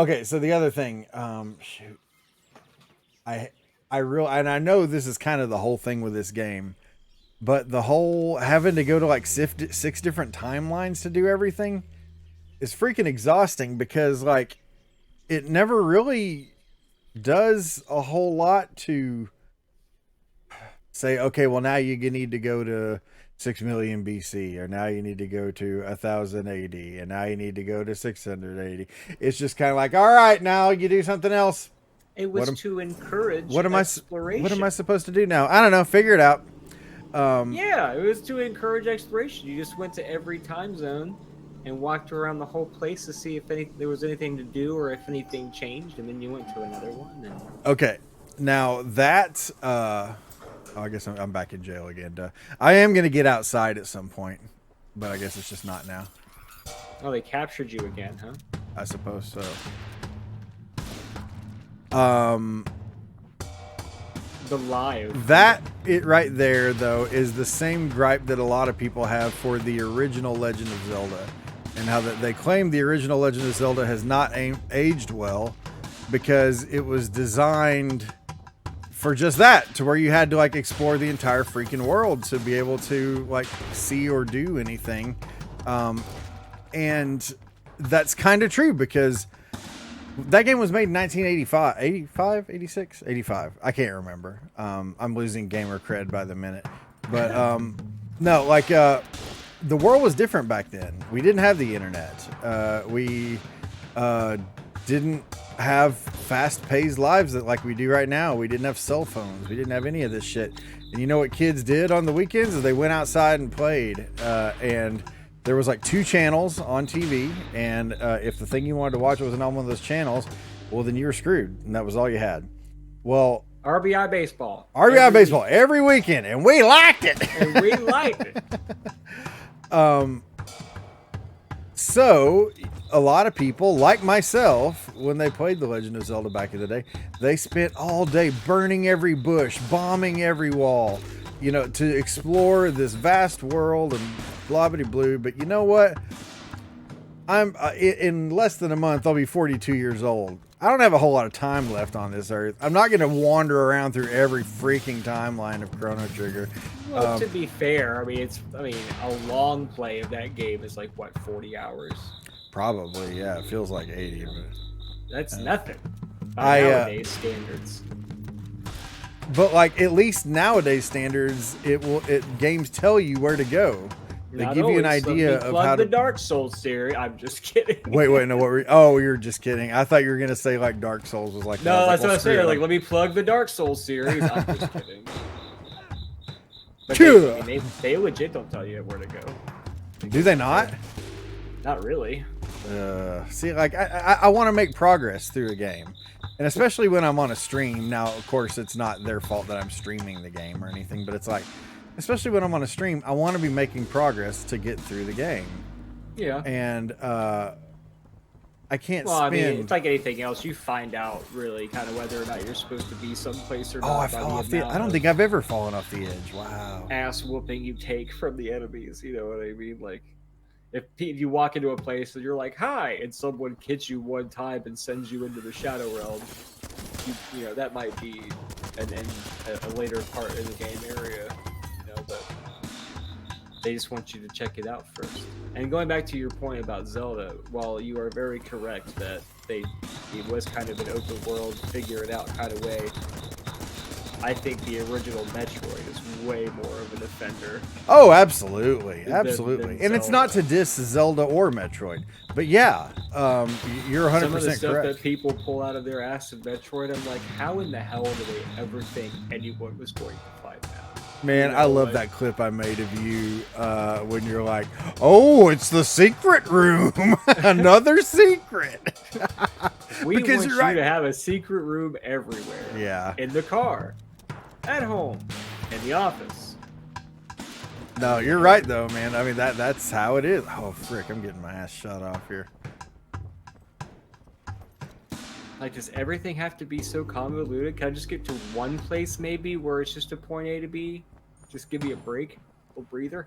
Okay, so the other thing, shoot, I and I know this is kind of the whole thing with this game, but the whole having to go to like six different timelines to do everything is freaking exhausting because like it never really does a whole lot to say, okay, well now you need to go to 6 million BC, or now you need to go to 1000 AD, and now you need to go to 600 AD. It's just kind of like, all right, now you do something else. It was to encourage What am I? exploration. What am I supposed to do now? I don't know. Figure it out. Yeah, it was to encourage exploration. You just went to every time zone and walked around the whole place to see if there was anything to do or if anything changed, and then you went to another one. And... Okay, now that I guess I'm back in jail again. I am gonna get outside at some point, but I guess it's just not now. Oh, they captured you again, huh? I suppose so. The lie. That it right there though is the same gripe that a lot of people have for the original Legend of Zelda, and how that they claim the original Legend of Zelda has not aged well because it was designed for just that, to where you had to like explore the entire freaking world to be able to like see or do anything. And that's kind of true because that game was made in 1985, 85, 86, 85. I can't remember. I'm losing gamer cred by the minute. But no, like the world was different back then. We didn't have the internet. We didn't have fast-paced lives that like we do right now. We didn't have cell phones. We didn't have any of this shit. And you know what kids did on the weekends? Is they went outside and played. And there was like 2 channels on TV, and if the thing you wanted to watch wasn't on one of those channels, well, then you were screwed, and that was all you had. Well, RBI baseball. RBI baseball every weekend, and we liked it. And we liked it. So a lot of people, like myself, when they played The Legend of Zelda back in the day, they spent all day burning every bush, bombing every wall, you know, to explore this vast world and blah blah blue. But you know what? I'm in less than a month I'll be 42 years old. I don't have a whole lot of time left on this earth. I'm not going to wander around through every freaking timeline of Chrono Trigger. Well, to be fair, I mean a long play of that game is like what, 40 hours? Probably, yeah. It feels like 80, but that's nothing by nowadays standards. But like at least nowadays standards, games tell you where to go. They give you an idea of how to. The Dark Souls series. I'm just kidding. Wait, no, what were you... Oh, you're just kidding. I thought you were gonna say like Dark Souls was like. No, that's what I'm saying. Like, let me plug the Dark Souls series. I'm just kidding. But they legit don't tell you where to go. Do they not? Not really. See, like I want to make progress through a game, and especially when I'm on a stream. Now, of course, it's not their fault that I'm streaming the game or anything, but it's like, especially when I'm on a stream, I want to be making progress to get through the game. Yeah. And I can't well, spend... I mean, it's like anything else. You find out really kind of whether or not you're supposed to be someplace or not. Oh, I fell off the... I don't think I've ever fallen off the edge. Wow. Ass whooping you take from the enemies. You know what I mean? Like, if you walk into a place and you're like, hi, and someone hits you one time and sends you into the Shadow Realm, you know, that might be a later part in the game area. But they just want you to check it out first. And going back to your point about Zelda, while you are very correct that it was kind of an open world, figure it out kind of way, I think the original Metroid is way more of an offender. Oh, absolutely. Than And it's not to diss Zelda or Metroid, but yeah, you're 100% correct. Some of the stuff that people pull out of their ass in Metroid, I'm like, how in the hell did they ever think anyone was going to find that? Man, I love that clip I made of you when you're like, oh, it's the secret room. Another secret. We want you to have a secret room everywhere. Yeah. In the car. At home. In the office. No, you're right, though, man. I mean, that's how it is. Oh, frick, I'm getting my ass shot off here. Like, does everything have to be so convoluted? Can I just get to one place, maybe, where it's just a point A to B? Just give me a break? A breather?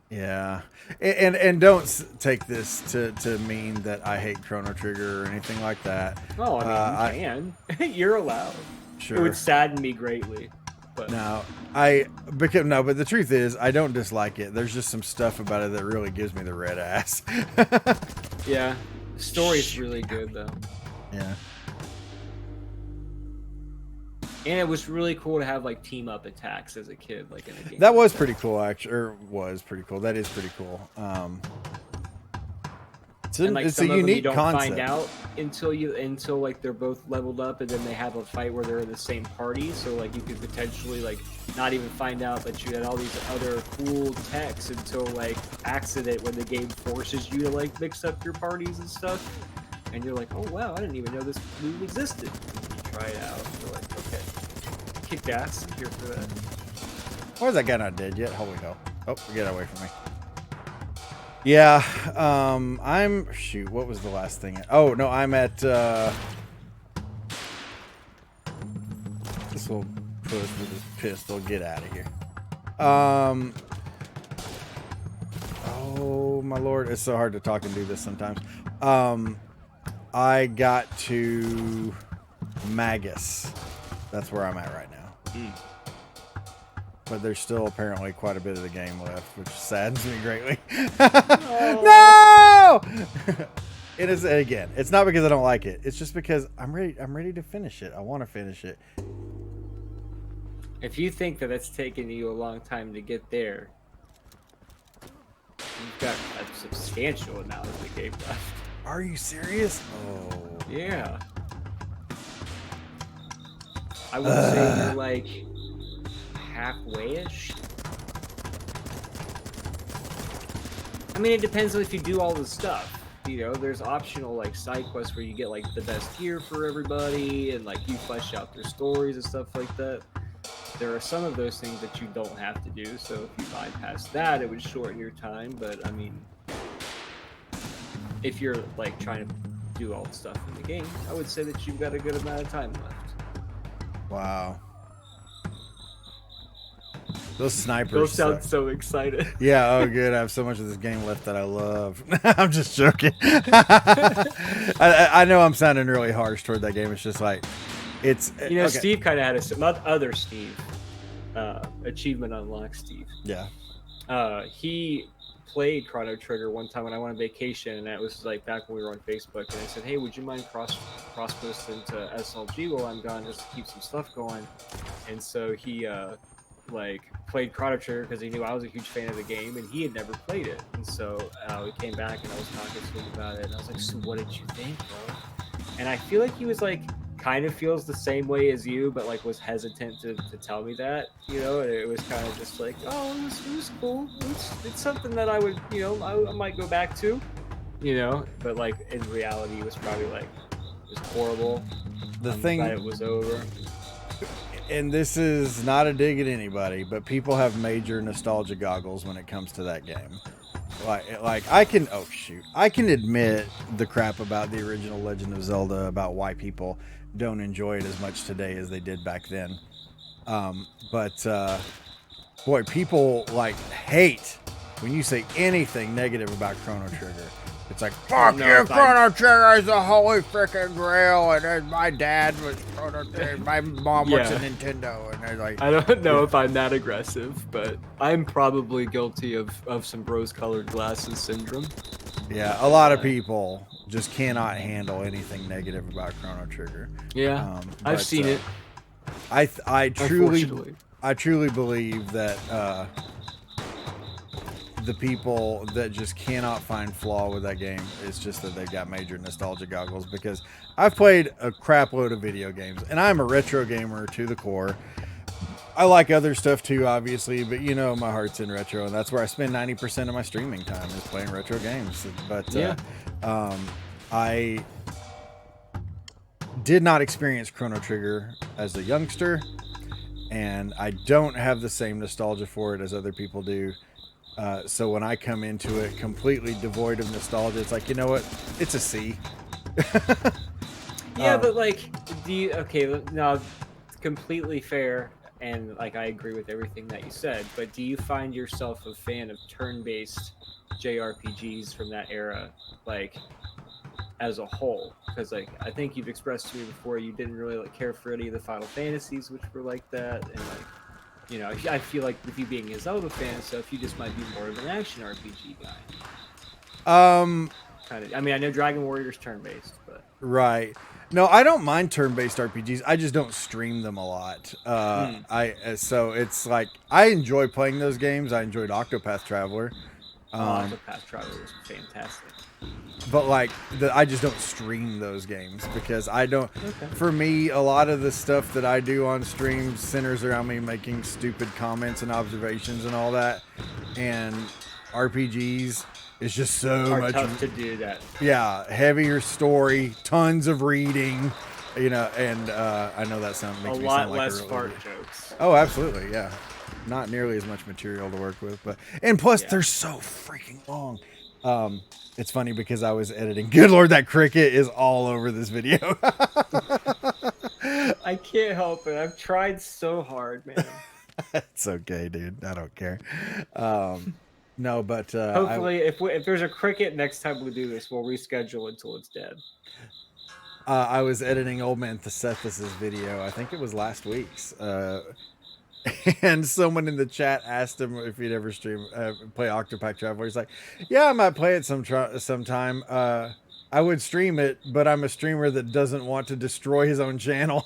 Yeah, and don't take this to mean that I hate Chrono Trigger or anything like that. Oh, I mean, you can. You're allowed. Sure. It would sadden me greatly. But No, but the truth is, I don't dislike it. There's just some stuff about it that really gives me the red ass. yeah, the story's really good though. Yeah. And it was really cool to have like team up attacks as a kid, like in a game. That was pretty cool, actually. Or was pretty cool. That is pretty cool. It's a unique you don't concept. find out until like they're both leveled up, and then they have a fight where they're in the same party. So like you could potentially like not even find out that you had all these other cool techs until like accident when the game forces you to like mix up your parties and stuff. And you're like, oh wow, I didn't even know this move existed. And you try it out, and you're like, okay, kick ass. I'm here for that. Why is that guy not dead yet? Holy hell! Oh, get away from me. Yeah, shoot. What was the last thing? Oh no, I'm at. This will put us with his pistol. Get out of here. Oh my lord, it's so hard to talk and do this sometimes. I got to Magus. That's where I'm at right now. But there's still apparently quite a bit of the game left, which saddens me greatly. No! It is, again, it's not because I don't like it. It's just because I'm ready to finish it. I want to finish it. If you think that it's taken you a long time to get there, you've got a substantial amount of the game left. Are you serious? Oh. Yeah. I would say you're like halfway-ish. I mean, it depends on if you do all the stuff. You know, there's optional like side quests where you get like the best gear for everybody, and like you flesh out their stories and stuff like that. There are some of those things that you don't have to do, so if you bypass that, it would shorten your time. But I mean, if you're like trying to do all the stuff in the game, I would say that you've got a good amount of time left. Wow. Those snipers. Those sound so excited. Yeah, oh good. I have so much of this game left that I love. I'm just joking. I know I'm sounding really harsh toward that game. It's just like, it's... You know, okay. Steve kind of had not other Steve. Achievement unlocked Steve. Yeah. He played Chrono Trigger one time when I went on vacation, and that was like back when we were on Facebook, and I said, hey, would you mind cross posting to SLG while I'm gone just to keep some stuff going? And so he like played Chrono Trigger because he knew I was a huge fan of the game, and he had never played it. And so we came back and I was talking to him about it, and I was like, so what did you think, bro? And I feel like he was like kind of feels the same way as you, but like was hesitant to tell me that, you know. And it was kind of just like, oh, it was cool. It's something that I would, you know, I might go back to, you know. But like in reality, it was probably like it was horrible. I'm glad it was over. And this is not a dig at anybody, but people have major nostalgia goggles when it comes to that game. Like I can admit the crap about the original Legend of Zelda, about why people don't enjoy it as much today as they did back then. But boy, people like hate when you say anything negative about Chrono Trigger. It's like, fuck you, Chrono Trigger is the holy freaking grail, and my dad was Chrono Trigger, my mom was a Nintendo, and they're like... I don't know if I'm that aggressive, but I'm probably guilty of some rose-colored glasses syndrome. Yeah, a lot of people just cannot handle anything negative about Chrono Trigger. Yeah, I've seen it. I truly believe that the people that just cannot find flaw with that game is just that they've got major nostalgia goggles, because I've played a crap load of video games and I'm a retro gamer to the core. I like other stuff too, obviously, but you know, my heart's in retro, and that's where I spend 90% of my streaming time is playing retro games. But I did not experience Chrono Trigger as a youngster, and I don't have the same nostalgia for it as other people do. So when I come into it completely devoid of nostalgia, it's like, you know what? It's a C. Yeah, but like, no, completely fair. and like I agree with everything that you said. But do you find yourself a fan of turn-based JRPGs from that era, like as a whole? Because like I think you've expressed to me before you didn't really like care for any of the Final Fantasies, which were like that, and like I feel like with you being a Zelda fan and stuff, you just might be more of an action RPG guy. Kind of. I mean, I know Dragon Warrior's turn-based, but Right. No, I don't mind turn-based RPGs. I just don't stream them a lot. So it's like I enjoy playing those games. I enjoyed Octopath Traveler. Octopath Traveler was fantastic. But like I just don't stream those games because I don't. Okay. For me, a lot of the stuff that I do on stream centers around me making stupid comments and observations and all that. And RPGs is just so much tough to do that. Yeah, heavier story, tons of reading, and I know that makes a me lot sound like less a really fart jokes. Oh, absolutely, yeah. Not nearly as much material to work with, and plus Yeah. they're so freaking long. It's funny because I was editing. Good Lord, that cricket is all over this video. I can't help it. I've tried so hard, man. It's okay, dude. I don't care. No, but Hopefully, if there's a cricket next time we do this, we'll reschedule until it's dead. I was editing Old Man Thesethus's video. I think it was last week's. And someone in the chat asked him if he'd ever play Octopath Traveler. He's like, "Yeah, I might play it sometime. I would stream it, but I'm a streamer that doesn't want to destroy his own channel."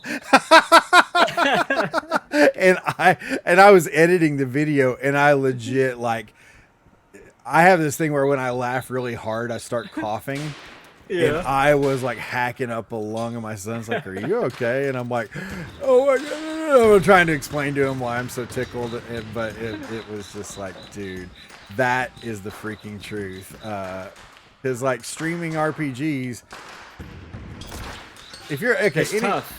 and I was editing the video, and I legit I have this thing where when I laugh really hard, I start coughing. Yeah. And I was like hacking up a lung, and my son's like, "Are you okay?" And I'm like, "Oh my God." I'm trying to explain to him why I'm so tickled, but it was just like, dude, that is the freaking truth. Because like streaming RPGs, if you're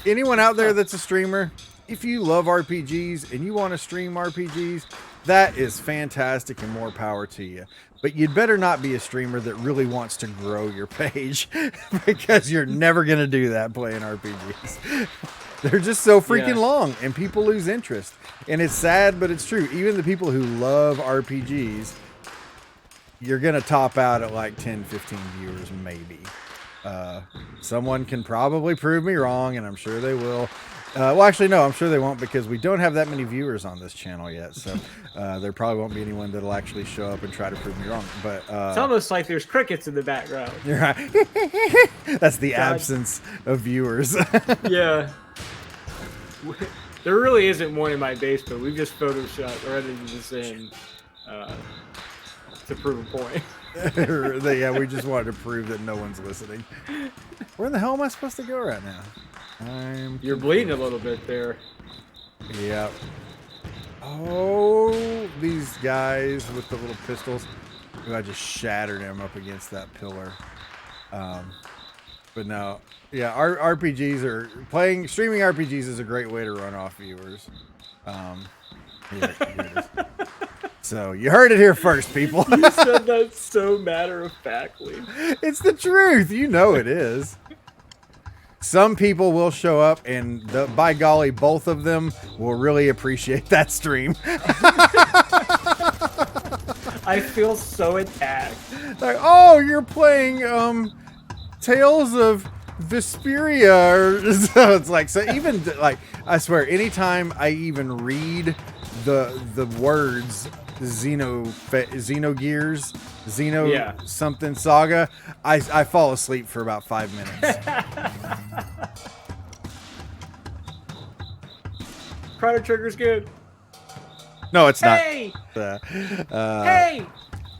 anyone out there that's a streamer, if you love RPGs and you want to stream RPGs, that is fantastic and more power to you. But you'd better not be a streamer that really wants to grow your page because you're never going to do that playing RPGs. They're just so freaking long and people lose interest. And it's sad, but it's true. Even the people who love RPGs, you're going to top out at like 10, 15 viewers maybe. Someone can probably prove me wrong, and I'm sure they will. Well, actually, no, I'm sure they won't because we don't have that many viewers on this channel yet. So there probably won't be anyone that'll actually show up and try to prove me wrong. But it's almost like there's crickets in the background. You're right. That's the absence of viewers. Yeah. There really isn't one in my basement. We've just photoshopped or edited this in to prove a point. Yeah, we just wanted to prove that no one's listening. Where in the hell am I supposed to go right now? You're bleeding a little bit there. Yep. Oh, these guys with the little pistols. Ooh, I just shattered him up against that pillar. But no. Yeah, streaming RPGs is a great way to run off viewers. Here it is. So you heard it here first, people. You said that so matter-of-factly. It's the truth. You know it is. Some people will show up, and by golly, both of them will really appreciate that stream. I feel so attacked. Like, oh, you're playing Tales of Vesperia. So it's like, so even like, I swear, anytime I even read the words Xenogears, something saga, I fall asleep for about 5 minutes. Chrono Trigger's good. No, it's not. Hey!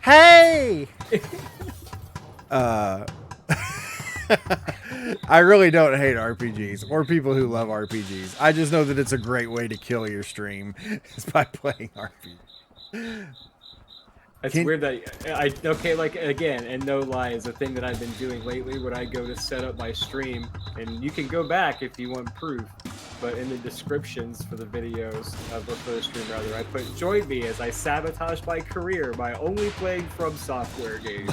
Hey! I really don't hate RPGs or people who love RPGs. I just know that it's a great way to kill your stream is by playing RPGs. It's weird that like again, and no lies, the thing that I've been doing lately when I go to set up my stream, and you can go back if you want proof, but in the descriptions for the videos, for the stream rather, I put "Join me as I sabotage my career by only playing From Software games."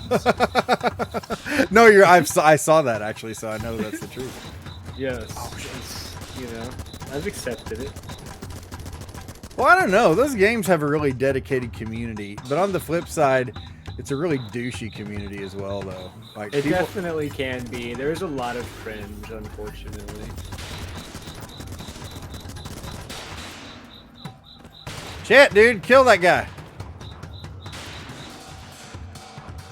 No, I saw that actually, so I know that's the truth. Yes, I've accepted it. Well, I don't know. Those games have a really dedicated community, but on the flip side, it's a really douchey community as well, though. Like It definitely can be. There's a lot of cringe, unfortunately. Shit, dude, kill that guy.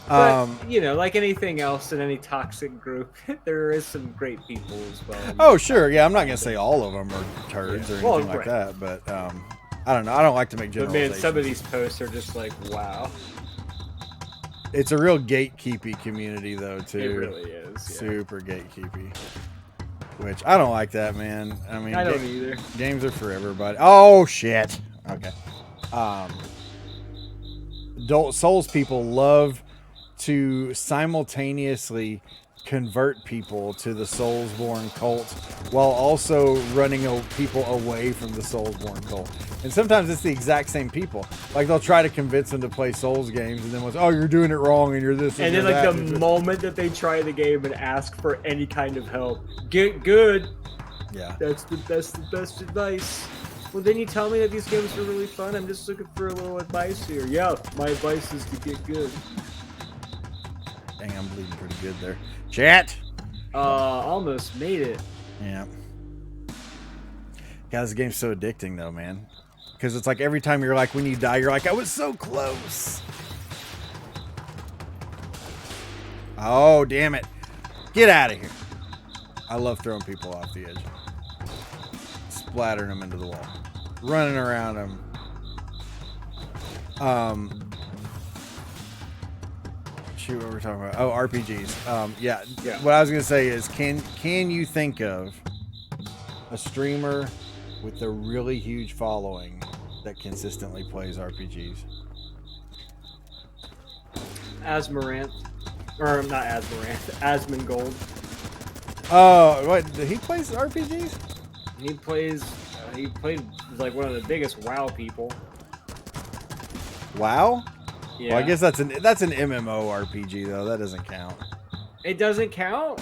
But, you know, like anything else in any toxic group, there is some great people as well. Oh, sure. Yeah, I'm not going to say all of them are turds or anything Well, like right. that, but I don't know. I don't like to make But generalizations. man, some of these posts are just like, wow. It's a real gatekeepy community, though, too. It really is. Yeah. Super gatekeepy. Which, I don't like that, man. I mean, I don't either. Games are for everybody. Oh, shit. Okay. Adult Souls people love to simultaneously convert people to the Soulsborne cult while also running people away from the Soulsborne cult. And sometimes it's the exact same people. Like they'll try to convince them to play Souls games, and then once, oh, you're doing it wrong, and you're this. And then you're like that, the moment that they try the game and ask for any kind of help, get good. Yeah. That's the best advice. Well, then you tell me that these games are really fun. I'm just looking for a little advice here. Yeah, my advice is to get good. Dang, I'm bleeding pretty good there. Chat. Almost made it. Yeah. God, this game's so addicting, though, man. Because it's like every time you're like, when you die, you're like, I was so close. Oh, damn it. Get out of here. I love throwing people off the edge. Splattering them into the wall. Running around them. Shoot, what we're talking about. Oh, RPGs. Yeah. What I was going to say is, can you think of a streamer with a really huge following that consistently plays RPGs? Asmarant. Or not Asmarant. Asmongold. Oh, what? He plays RPGs? He played like one of the biggest WoW people. WoW? Yeah. Well, I guess that's an MMO RPG though. That doesn't count. It doesn't count?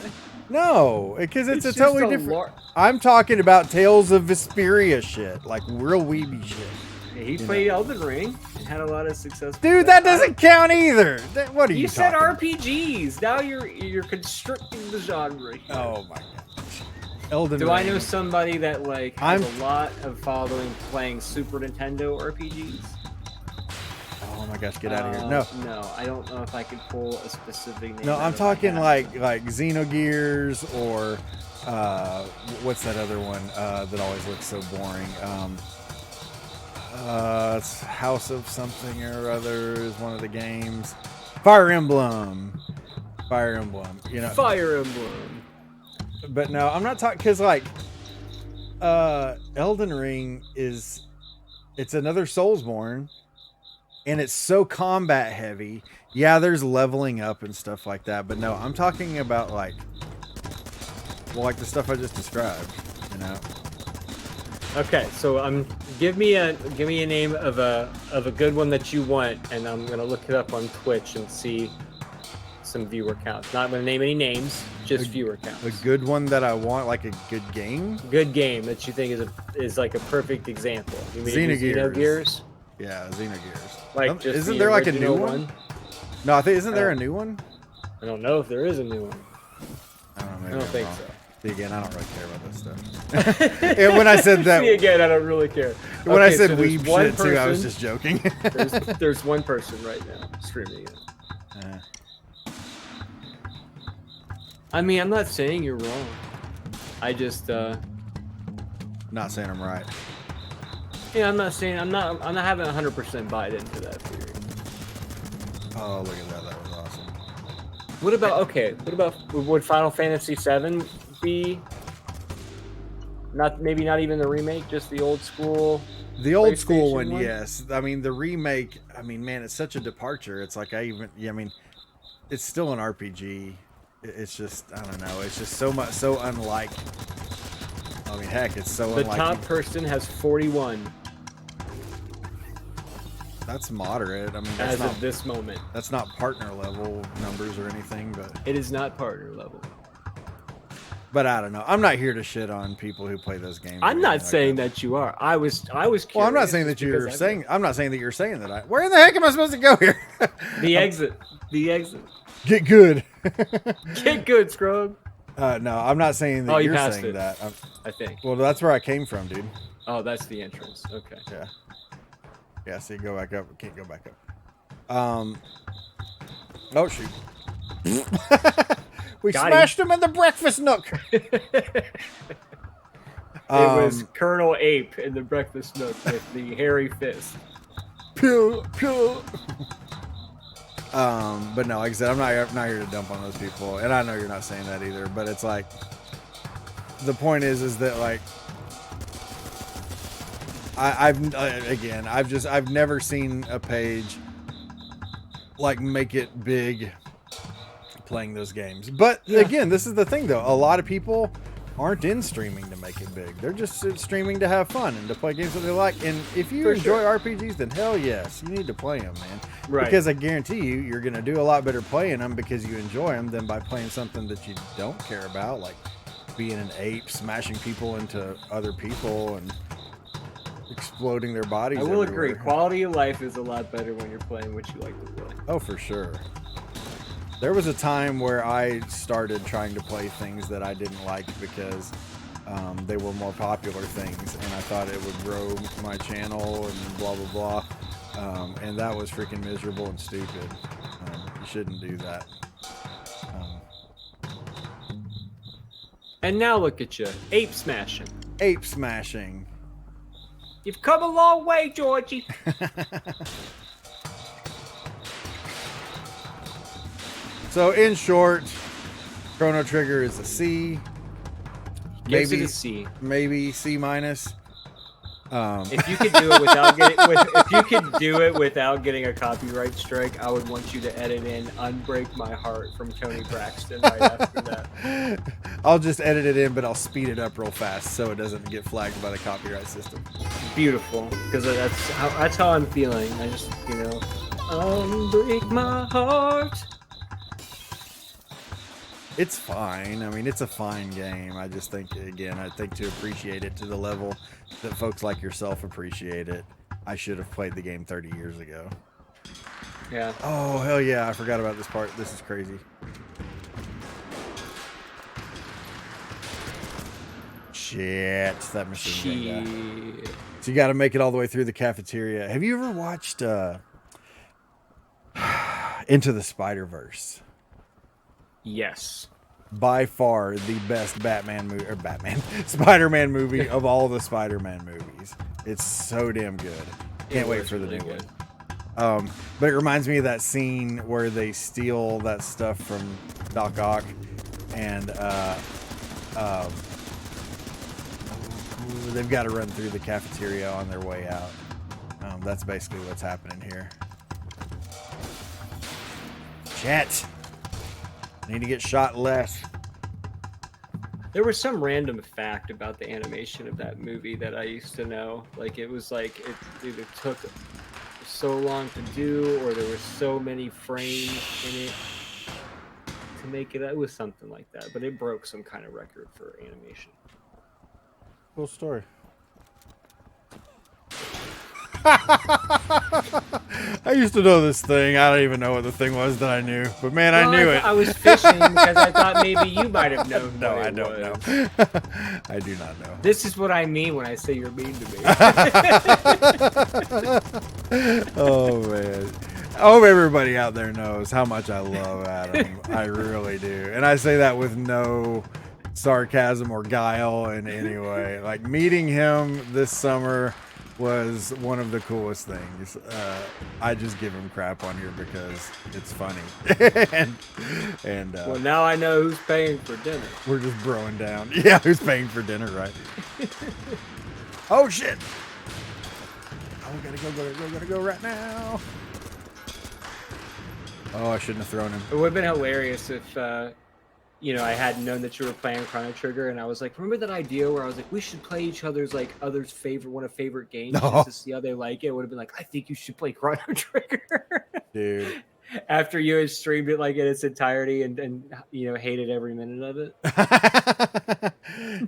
No, because it's a just totally a different. I'm talking about Tales of Vesperia shit, like real weeby shit. He played Elden Ring and had a lot of success. Dude, that doesn't count either. What are you You said talking RPGs. Now you're constricting the genre. Here. Oh my god. Elden Do Ring. I know somebody that like has a lot of following playing Super Nintendo RPGs? Oh my gosh, get out of here. No. No, I don't know if I can pull a specific name. No, out I'm of talking my head. like Xenogears or what's that other one that always looks so boring? It's House of something or other is one of the games. Fire Emblem. You know. Fire Emblem. But no, I'm not talking because like Elden Ring it's another Soulsborne. And it's so combat heavy. Yeah, there's leveling up and stuff like that. But no, I'm talking about like the stuff I just described. You know. Okay, so give me a name of a good one that you want, and I'm gonna look it up on Twitch and see some viewer counts. Not gonna name any names, just viewer counts. A good one that I want, like a good game. Good game that you think is like a perfect example. You mean Xenogears. Yeah, Xenogears. Like, just isn't the there like a new original one? No, I think isn't there a new one? I don't know if there is a new one. I don't know. Maybe I don't I'm think wrong. so. See, again, I don't really care about this stuff. And when I said that, See, again, I don't really care. When I Okay, said so there's weeb one shit too, I was person- just joking. there's one person right now streaming it. I mean, I'm not saying you're wrong. I just Not saying I'm right. yeah, I'm not saying I'm not having 100% bought into that theory. Oh, look at that. That was awesome. What about would Final Fantasy VII be not even the remake, just the old school? The old school PlayStation one, yes. I mean, the remake, I mean, man, it's such a departure. It's like it's still an RPG. It's just, I don't know. It's just so unlike. I mean, heck, it's so The unlike. top person has 41 That's moderate. I mean, as of this moment. That's not partner level numbers or anything, but It is not partner level. But I don't know. I'm not here to shit on people who play those games. I'm not saying that you are. I was curious. Well, I'm not saying that you're saying. I'm not saying that you're saying that. Where in the heck am I supposed to go here? The exit. The exit. Get good. Get good, Scrub. No, I'm not saying that you're saying that. I think. Well, that's where I came from, dude. Oh, that's the entrance. Okay. Yeah. Yeah. See, go back up. Can't go back up. Oh shoot. We smashed him in the breakfast nook. It was Colonel Ape in the breakfast nook with the hairy fist. Pew, pew. But no, like I said, I'm not here to dump on those people, and I know you're not saying that either. But it's like, the point is that like, I've never seen a page like make it big playing those games. But again, this is the thing though, a lot of people aren't in streaming to make it big. They're just streaming to have fun and to play games that they like. And if you enjoy RPGs, then hell yes, you need to play them, man. Right. Because I guarantee you're going to do a lot better playing them because you enjoy them than by playing something that you don't care about, like being an ape, smashing people into other people and exploding their bodies. I will everywhere. agree. Quality of life is a lot better when you're playing what you like to play. Oh, for sure. There was a time where I started trying to play things that I didn't like because they were more popular things, and I thought it would grow my channel and blah, blah, blah. And that was freaking miserable and stupid. You shouldn't do that. And now look at you, ape smashing. Ape smashing. You've come a long way, Georgie. So, in short, Chrono Trigger is a C. Gives it a C. Maybe C minus. If you could do it without getting a copyright strike, I would want you to edit in "Unbreak My Heart" from Tony Braxton right after that. I'll just edit it in, but I'll speed it up real fast so it doesn't get flagged by the copyright system. Beautiful, because that's how I'm feeling. I just, unbreak my heart. It's fine. I mean, it's a fine game. I just think, again, I think to appreciate it to the level that folks like yourself appreciate it, I should have played the game 30 years ago. Yeah. Oh, hell yeah. I forgot about this part. This is crazy. Shit. That machine gun guy. So you got to make it all the way through the cafeteria. Have you ever watched Into the Spider-Verse? Yes. By far the best Spider-Man movie of all the Spider-Man movies. It's so damn good. Can't wait for the new one. But it reminds me of that scene where they steal that stuff from Doc Ock and they've got to run through the cafeteria on their way out. That's basically what's happening here. Shit. Need to get shot less. There was some random fact about the animation of that movie that I used to know. Like, it was like it either took so long to do or there were so many frames in it to make it. It was something like that, but it broke some kind of record for animation. Cool story. I used to know this thing. I don't even know what the thing was that I knew, but man, I knew it. I was fishing because I thought maybe you might have known. No, I don't know. I do not know. This is what I mean when I say you're mean to me. Oh man. I hope everybody out there knows how much I love Adam. I really do. And I say that with no sarcasm or guile in any way. Like, meeting him this summer was one of the coolest things. I just give him crap on here because it's funny. and well, now I know who's paying for dinner. We're just broing down. Yeah, who's paying for dinner, right? Oh shit! Oh, gotta go right now. Oh, I shouldn't have thrown him. It would have been hilarious if I hadn't known that you were playing Chrono Trigger, and I was like, remember that idea where I was like, we should play each other's favorite games just to see how they like it. It would have been like, I think you should play Chrono Trigger. Dude, After you had streamed it like in its entirety and you know hated every minute of it.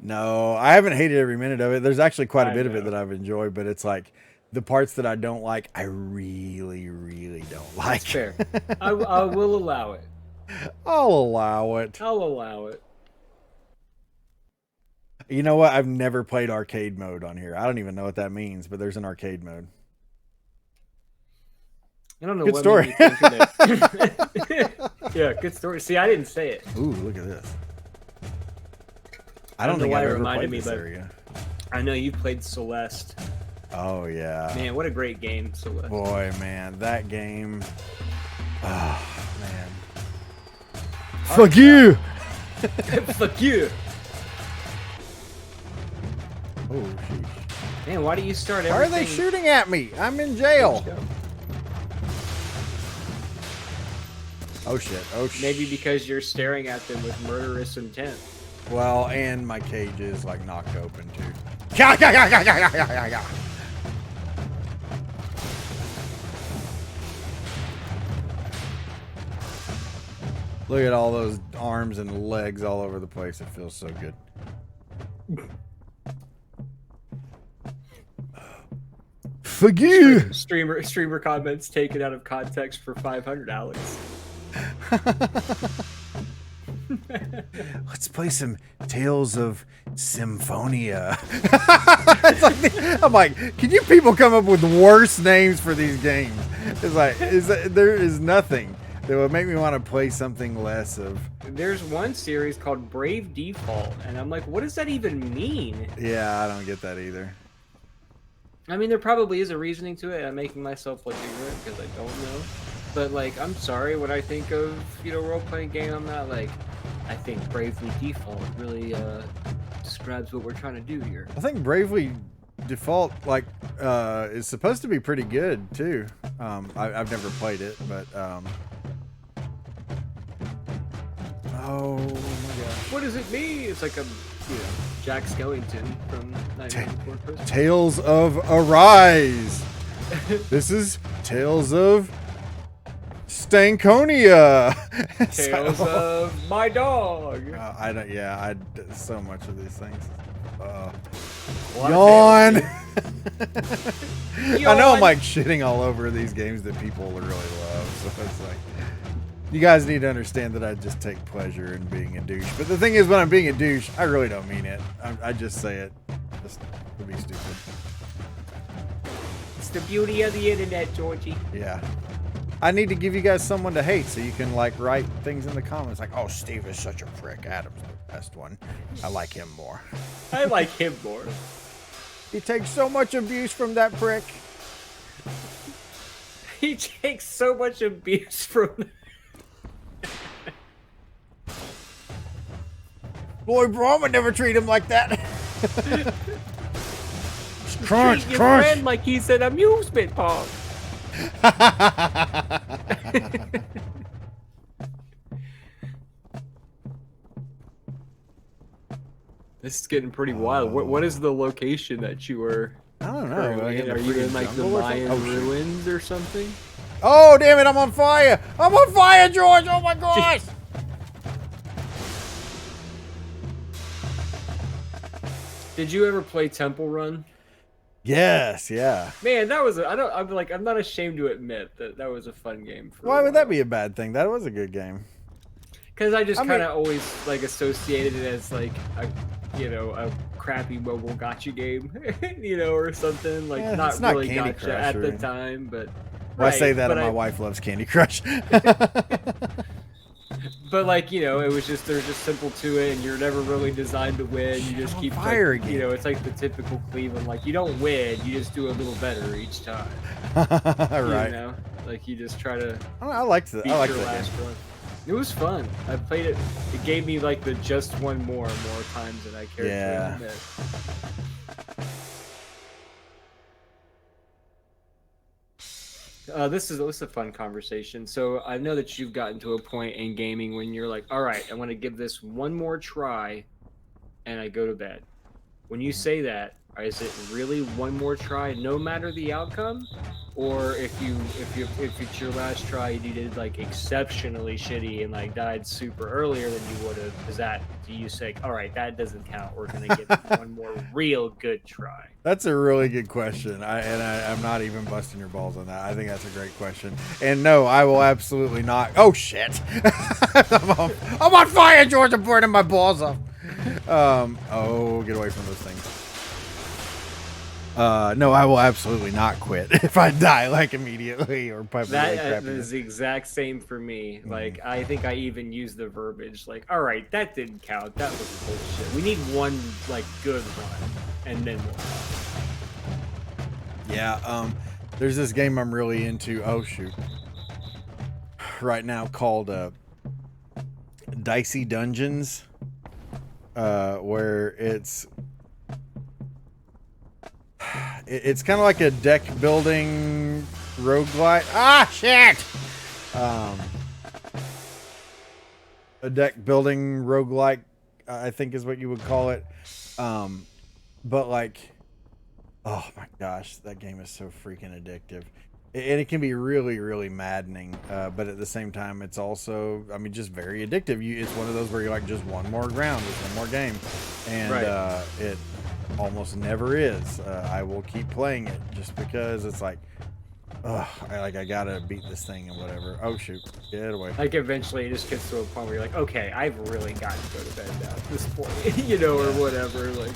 No, I haven't hated every minute of it. There's actually quite a I bit of it know. that I've enjoyed, but it's like the parts that I don't like, I really, really don't like. That's fair. I will allow it. I'll allow it. I'll allow it. You know what? I've never played arcade mode on here. I don't even know what that means, but there's an arcade mode. I don't know Good what story. made me think of that. Yeah, good story. See, I didn't say it. Ooh, look at this. I I don't don't know think why I've it ever reminded played me, this but- area. I know you played Celeste. Oh yeah. Man, what a great game, Celeste. Boy, man, that game. Oh man. Fuck you. Fuck you. Oh sheesh. Man, why do you start Why everything? are they shooting at me? I'm in jail. Oh shit. Oh shit. Maybe because you're staring at them with murderous intent. Well, and my cage is like knocked open too. Look at all those arms and legs all over the place. It feels so good. Fuck you! Streamer comments taken out of context for 500, Alex. Let's play some Tales of Symphonia. I'm like, can you people come up with worse names for these games? It's like, there is nothing that would make me want to play something less of. There's one series called Brave Default, and I'm like, what does that even mean? Yeah, I don't get that either. I mean, there probably is a reasoning to it. I'm making myself look ignorant because I don't know. But like, I'm sorry, when I think of role-playing game, I'm not like, I think Bravely Default really describes what we're trying to do here. I think Bravely Default is supposed to be pretty good too. I've never played it, but oh my gosh. What does it mean? It's like a Jack Skellington from 1994 Christmas. Tales of Arise. This is Tales of Stankonia. Tales of my dog. I don't. Yeah, so much of these things. A lot of Yawn. I know I'm Yawn. like shitting all over these games that people really love. So it's like, you guys need to understand that I just take pleasure in being a douche. But the thing is, when I'm being a douche, I really don't mean it. I just say it just to be stupid. It's the beauty of the internet, Georgie. Yeah. I need to give you guys someone to hate so you can like write things in the comments like, oh, Steve is such a prick. Adam's the best one. I like him more. I like him more. He takes so much abuse from that prick. He takes so much abuse from. Lloyd Braun would never treat him like that. Crunch, Treat your crunch. friend like he's an amusement park. This is getting pretty wild. What is the location that you were? I don't know. currently in? Are you in like the Mayan ruins or something? Oh, damn it, I'm on fire! I'm on fire, George! Oh my gosh! Did you ever play Temple Run? Yes, yeah. Man, that was I'm not ashamed to admit that was a fun game. Why would that be a bad thing? That was a good game. Because I just I mean- kind of always like associated it as like a crappy mobile gotcha game, or something like Yeah, not it's not really Candy gotcha Crush at or the anything. time, but. Well, I say that but and my wife loves Candy Crush. But like it was just they're just simple to it, and you're never really designed to win. You just I'm on keep fire like, again. it's like the typical Cleveland, like you don't win, you just do a little better each time. Right. Like you just try to I liked it. beat I liked your that last game. run. It was fun. I played it. It gave me like the just one more times than I cared Yeah. to admit. This is a fun conversation. So I know that you've gotten to a point in gaming when you're like, all right, I want to give this one more try, and I go to bed. When you say that, is it really one more try, no matter the outcome, or if it's your last try and you did like exceptionally shitty and like died super earlier than you would have? Do you say, all right, that doesn't count? We're gonna give it one more real good try. That's a really good question. I'm not even busting your balls on that. I think that's a great question. And no, I will absolutely not. Oh shit! I'm on fire, George. I'm burning my balls off. Oh, get away from those things. No, I will absolutely not quit if I die like immediately or pipe away. That is the exact same for me. Like, I think I even used the verbiage like, all right, that didn't count. That was bullshit. We need one like good run, and then we'll talk. Yeah. There's this game I'm really into. Oh shoot. Right now called Dicey Dungeons, where it's kind of like a deck building roguelite. Ah, shit! A deck building roguelike, I think is what you would call it. But like, oh my gosh, that game is so freaking addictive. And it can be really, really maddening. But at the same time, it's also, I mean, just very addictive. It's one of those where you're like, just one more round, just one more game. And Right. It almost never is. I will keep playing it just because it's like, I gotta beat this thing and whatever. Oh shoot, get away. Like eventually it just gets to a point where you're like, okay, I've really got to go to bed now at this point, you know, or whatever. Like,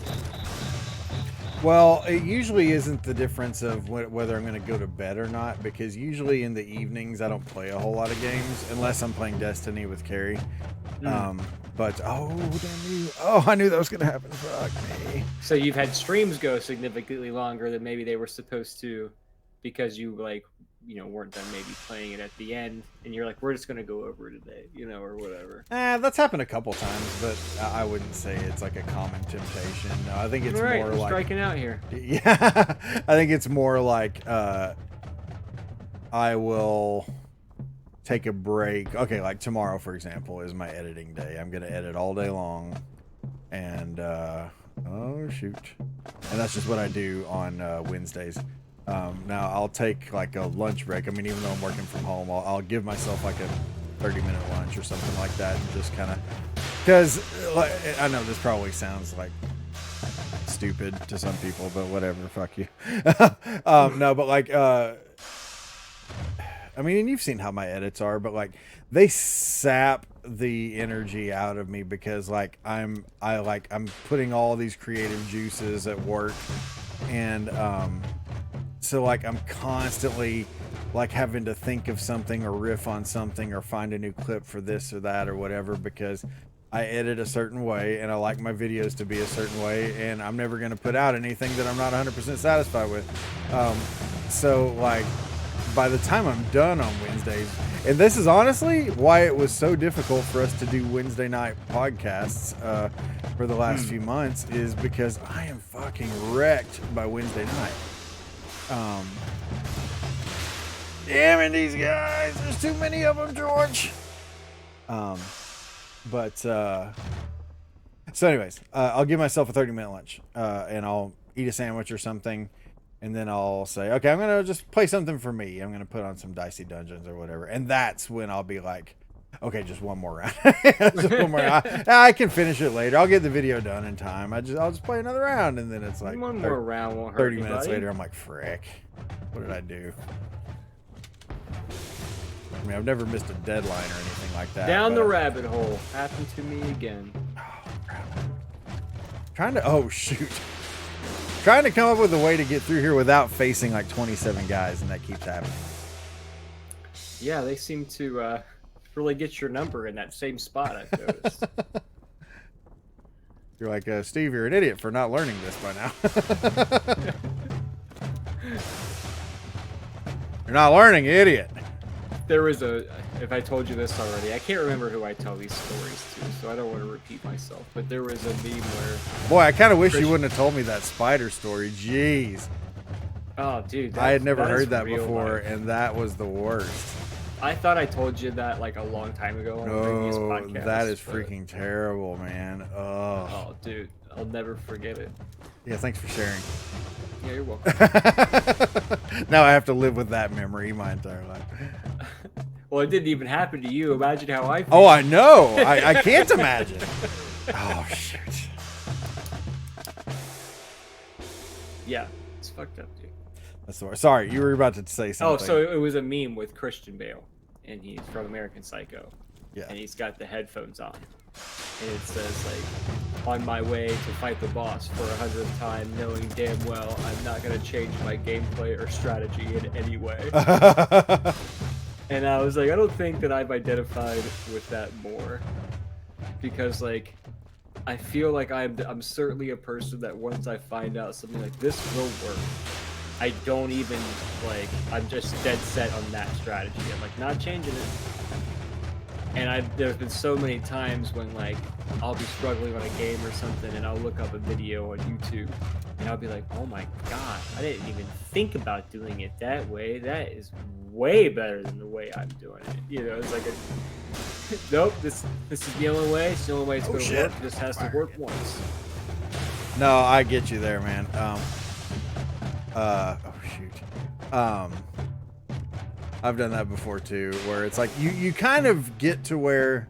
Well, it usually isn't the difference of whether I'm going to go to bed or not, because usually in the evenings I don't play a whole lot of games unless I'm playing Destiny with Carrie. But oh damn you! Oh, I knew that was going to happen. Fuck me. so you've had streams go significantly longer than maybe they were supposed to, because you like, you know, weren't done maybe playing it at the end, and you're like, we're just gonna go over it today, you know, or whatever. That's happened a couple times, but I wouldn't say it's like a common temptation. No, I think it's All right, more I'm like striking out here. Yeah, I think it's more like I will take a break. Okay, like tomorrow, for example, is my editing day. I'm gonna edit all day long, and oh shoot, and that's just what I do on Wednesdays. Now I'll take like a lunch break. I mean, even though I'm working from home, I'll give myself like a 30-minute lunch or something like that, and just kind of, because like, I know this probably sounds like stupid to some people, but whatever, fuck you. No, but like I mean, and you've seen how my edits are, but like they sap the energy out of me, because like I'm putting all these creative juices at work, and so like I'm constantly like having to think of something or riff on something or find a new clip for this or that or whatever, because I edit a certain way and I like my videos to be a certain way, and I'm never going to put out anything that I'm not 100% satisfied with. So like by the time I'm done on Wednesdays, and this is honestly why it was so difficult for us to do Wednesday night podcasts for the last few months, is because I am fucking wrecked by Wednesday night. Damn it, these guys, there's too many of them, George. So anyways, I'll give myself a 30-minute lunch, and I'll eat a sandwich or something, and then I'll say, okay, I'm gonna just play something for me. I'm gonna put on some Dicey Dungeons or whatever, and that's when I'll be like, okay, just one more round. Just one more round. I can finish it later. I'll get the video done in time. I'll just play another round, and then it's like One more round won't hurt 30 anybody. minutes later, I'm like, frick, what did I do? I mean, I've never missed a deadline or anything like that. Down the rabbit hole. Happened to me again. Trying to come up with a way to get through here without facing like 27 guys, and that keeps happening. Yeah, they seem to really get your number in that same spot, I've noticed. You're like, Steve, you're an idiot for not learning this by now. You're not learning, idiot. There was if I told you this already, I can't remember who I tell these stories to, so I don't want to repeat myself, but there was a meme where... Boy, I kind of wish you wouldn't have told me that spider story. Jeez. Oh, dude. I had never heard that before, and that was the worst. I thought I told you that like a long time ago on a previous podcast. That is freaking terrible, man. Oh, dude. I'll never forget it. Yeah, thanks for sharing. Yeah, you're welcome. Now I have to live with that memory my entire life. Well, it didn't even happen to you. Imagine how I feel. Oh, I know. I can't imagine. Oh, shoot. Yeah, it's fucked up, dude. Sorry, you were about to say something. Oh, so it was a meme with Christian Bale, and he's from American Psycho. Yeah. And he's got the headphones on. And it says, like, on my way to fight the boss for 100th time, knowing damn well I'm not going to change my gameplay or strategy in any way. And I was like, I don't think that I've identified with that more. Because, like, I feel like I'm certainly a person that once I find out something like this will work, I don't even, like, I'm just dead set on that strategy. I'm, like, not changing it. And there's been so many times when, like, I'll be struggling on a game or something, and I'll look up a video on YouTube, and I'll be like, oh my god, I didn't even think about doing it that way. That is way better than the way I'm doing it. You know, it's like nope, this is the only way. It's the only way it's going to work. It just has to work once. No, I get you there, man. Oh shoot. I've done that before too, where it's like you kind of get to where,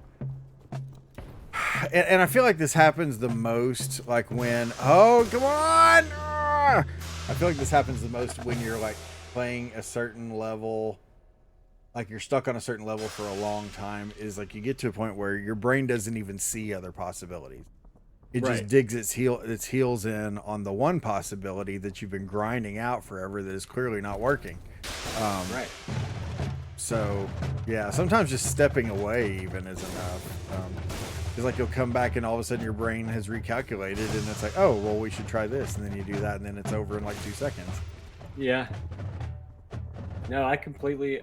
and I feel like this happens the most, like when, oh come on, I feel like this happens the most when you're like playing a certain level, like you're stuck on a certain level for a long time. Is like you get to a point where your brain doesn't even see other possibilities. It just digs its heels in on the one possibility that you've been grinding out forever that is clearly not working. Right. So, yeah, sometimes just stepping away even is enough. It's like you'll come back and all of a sudden your brain has recalculated and it's like, oh, well, we should try this. And then you do that and then it's over in like 2 seconds. Yeah. No, I completely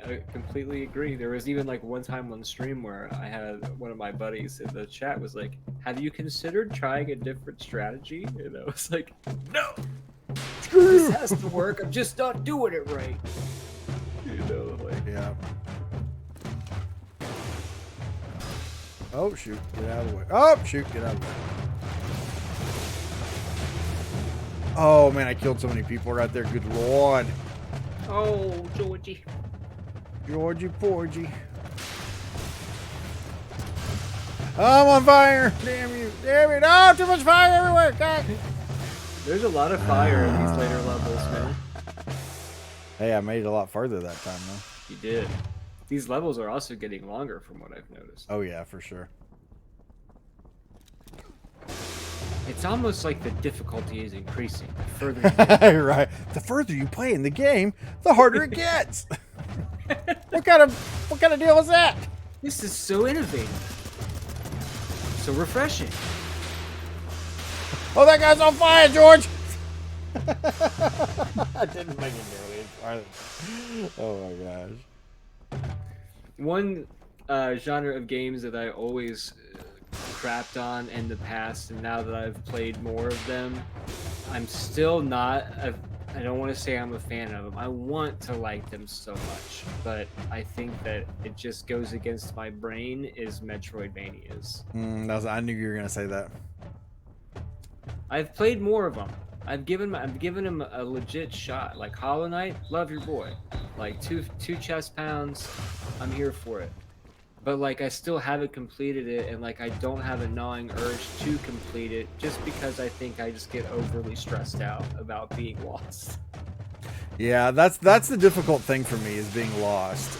agree. There was even like one time on stream where I had one of my buddies in the chat was like, have you considered trying a different strategy? And I was like, no, this has to work. I'm just not doing it right. You know, like, yeah. Oh, shoot. Get out of the way. Oh, shoot. Get out of the way. Oh, man, I killed so many people right there. Good Lord. oh, Georgie. Georgie Porgy. I'm on fire. Damn you. Damn it. Oh, too much fire everywhere. God. There's a lot of fire in these later levels, man. Hey, I made it a lot farther that time, though. You did. These levels are also getting longer from what I've noticed. Oh, yeah, for sure. It's almost like the difficulty is increasing the further you get. Right. The further you play in the game, the harder it gets. What kind of deal is that? This is so innovative. So refreshing. Oh, that guy's on fire, George! I didn't make it nearly as far. Oh my gosh. One genre of games that I always crapped on in the past, and now that I've played more of them, I'm still not. I don't want to say I'm a fan of them. I want to like them so much, but I think that it just goes against my brain. Is Metroidvanias? I knew you were gonna say that. I've played more of them. I've given him a legit shot. Like Hollow Knight, love your boy. Like two chest pounds, I'm here for it. But like I still haven't completed it, and like I don't have a gnawing urge to complete it, just because I think I just get overly stressed out about being lost. Yeah, that's the difficult thing for me, is being lost.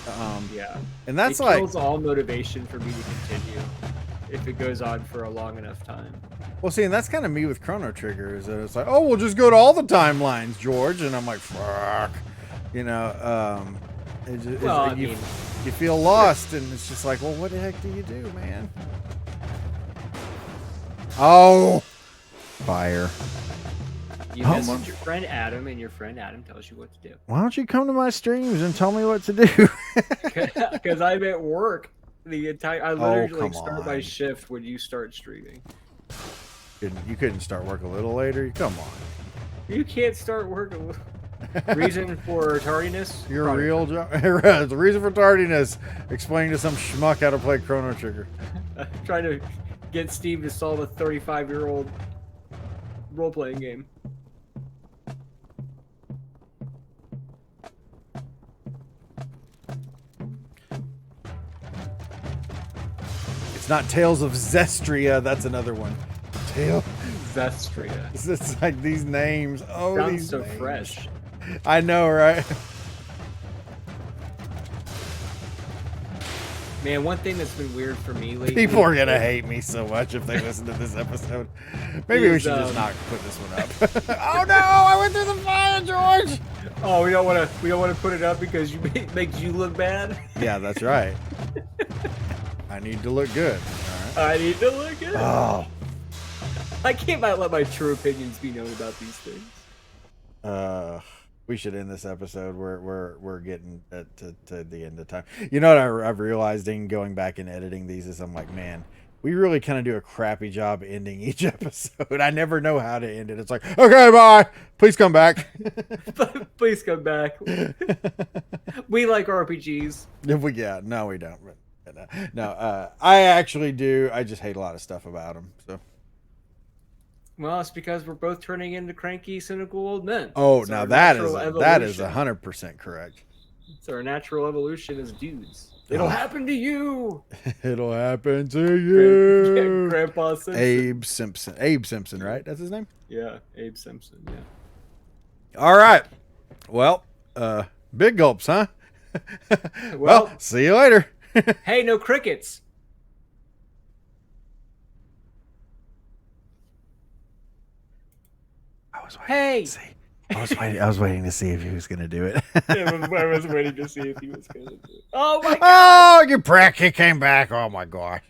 Yeah, and that's it like kills all motivation for me to continue if it goes on for a long enough time. Well, see, and that's kind of me with Chrono Trigger, is that it's like, oh, we'll just go to all the timelines, George, and I'm like, fuck, you know. You feel lost, and it's just like, well, what the heck do you do, man? Oh, fire. You message your friend Adam, and your friend Adam tells you what to do. Why don't you come to my streams and tell me what to do? Because I'm at work the entire. I literally start my on. shift when you start streaming. You couldn't start work a little later? Come on. You can't start work. Reason for tardiness? You're a real job. The reason for tardiness. Explaining to some schmuck how to play Chrono Trigger. Trying to get Steve to solve a 35-year-old role-playing game. It's not Tales of Zestria. That's another one. Tale. Zestria. It's like these names. Oh, Sounds these so names. fresh. I know, right? Man, one thing that's been weird for me lately. People are gonna hate me so much if they listen to this episode. Maybe we should just not put this one up. Oh no! I went through the fire, George. Oh, we don't want to put it up because you makes you look bad. Yeah, that's right. I need to look good. All right. I need to look good. Oh. I can't let my true opinions be known about these things. We should end this episode. We're getting to the end of time. You know what I've realized in going back and editing these is I'm like, man, we really kind of do a crappy job ending each episode. I never know how to end it. It's like, okay, bye. Please come back. Please come back. We like RPGs. Yeah, no, we don't. No, I actually do. I just hate a lot of stuff about them. So. Well, it's because we're both turning into cranky, cynical old men. Oh, It's now our that natural is evolution. 100% correct. It's our natural evolution as dudes. It'll happen to you. It'll happen to you. Grandpa Simpson. Abe Simpson, right? That's his name? Yeah, Abe Simpson, yeah. All right. Well, big gulps, huh? Well, see you later. Hey, no crickets. I was waiting to see if he was going to do it. I was waiting to see if he was going to do it. Oh, my God. Oh, you prick. He came back. Oh, my gosh.